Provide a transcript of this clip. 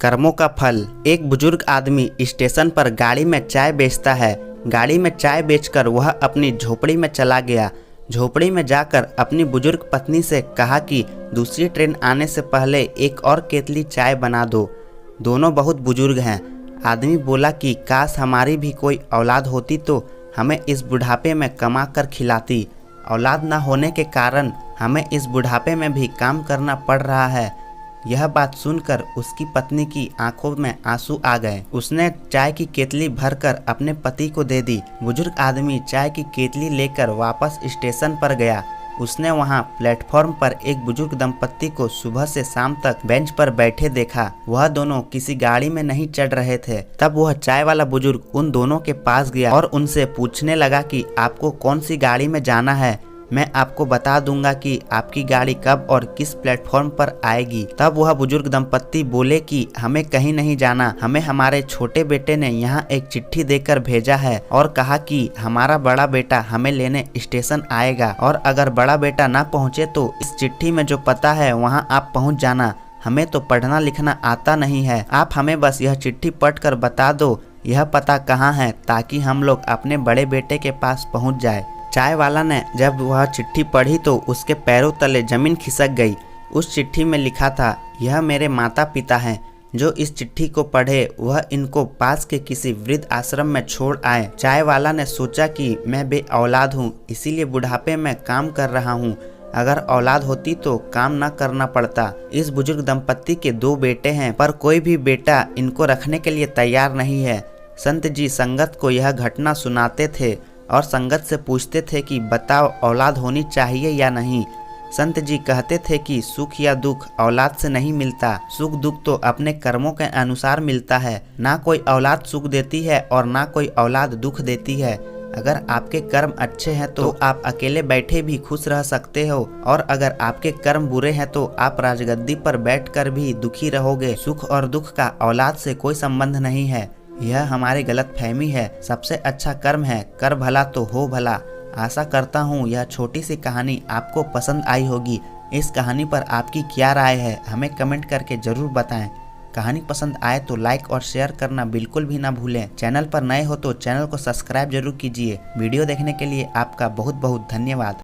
कर्मों का फल। एक बुजुर्ग आदमी स्टेशन पर गाड़ी में चाय बेचता है। गाड़ी में चाय बेचकर वह अपनी झोपड़ी में चला गया। झोपड़ी में जाकर अपनी बुजुर्ग पत्नी से कहा कि दूसरी ट्रेन आने से पहले एक और केतली चाय बना दो। दोनों बहुत बुजुर्ग हैं। आदमी बोला कि काश हमारी भी कोई औलाद होती तो हमें इस बुढ़ापे में कमा कर खिलाती। औलाद न होने के कारण हमें इस बुढ़ापे में भी काम करना पड़ रहा है। यह बात सुनकर उसकी पत्नी की आंखों में आंसू आ गए। उसने चाय की केतली भरकर अपने पति को दे दी। बुजुर्ग आदमी चाय की केतली लेकर वापस स्टेशन पर गया। उसने वहां प्लेटफॉर्म पर एक बुजुर्ग दंपत्ति को सुबह से शाम तक बेंच पर बैठे देखा। वह दोनों किसी गाड़ी में नहीं चढ़ रहे थे। तब वह चाय वाला बुजुर्ग उन दोनों के पास गया और उनसे पूछने लगा कि आपको कौन सी गाड़ी में जाना है। मैं आपको बता दूंगा कि आपकी गाड़ी कब और किस प्लेटफॉर्म पर आएगी। तब वह बुजुर्ग दंपत्ति बोले कि हमें कहीं नहीं जाना, हमें हमारे छोटे बेटे ने यहाँ एक चिट्ठी देकर भेजा है और कहा कि हमारा बड़ा बेटा हमें लेने स्टेशन आएगा और अगर बड़ा बेटा ना पहुँचे तो इस चिट्ठी में जो पता है वहाँ आप पहुँच जाना। हमें तो पढ़ना लिखना आता नहीं है, आप हमें बस यह चिट्ठी पढ़ कर बता दो यह पता कहाँ है ताकि हम लोग अपने बड़े बेटे के पास पहुँच जाए। चाय वाला ने जब वह चिट्ठी पढ़ी तो उसके पैरों तले जमीन खिसक गई। उस चिट्ठी में लिखा था, यह मेरे माता पिता हैं। जो इस चिट्ठी को पढ़े वह इनको पास के किसी वृद्ध आश्रम में छोड़ आए। चाय वाला ने सोचा कि मैं बे औलाद हूँ, इसीलिए बुढ़ापे में काम कर रहा हूँ। अगर औलाद होती तो काम न करना पड़ता। इस बुजुर्ग दंपत्ति के 2 बेटे हैं पर कोई भी बेटा इनको रखने के लिए तैयार नहीं है। संत जी संगत को यह घटना सुनाते थे और संगत से पूछते थे कि बताओ औलाद होनी चाहिए या नहीं। संत जी कहते थे कि सुख या दुख औलाद से नहीं मिलता, सुख दुख तो अपने कर्मों के अनुसार मिलता है। ना कोई औलाद सुख देती है और ना कोई औलाद दुख देती है। अगर आपके कर्म अच्छे हैं तो आप अकेले बैठे भी खुश रह सकते हो और अगर आपके कर्म बुरे हैं तो आप राजगद्दी पर बैठकर भी दुखी रहोगे। सुख और दुख का औलाद से कोई संबंध नहीं है। यह हमारी गलत फहमी है। सबसे अच्छा कर्म है कर भला तो हो भला। आशा करता हूँ यह छोटी सी कहानी आपको पसंद आई होगी। इस कहानी पर आपकी क्या राय है हमें कमेंट करके जरूर बताएं। कहानी पसंद आए तो लाइक और शेयर करना बिल्कुल भी ना भूलें। चैनल पर नए हो तो चैनल को सब्सक्राइब जरूर कीजिए। वीडियो देखने के लिए आपका बहुत बहुत धन्यवाद।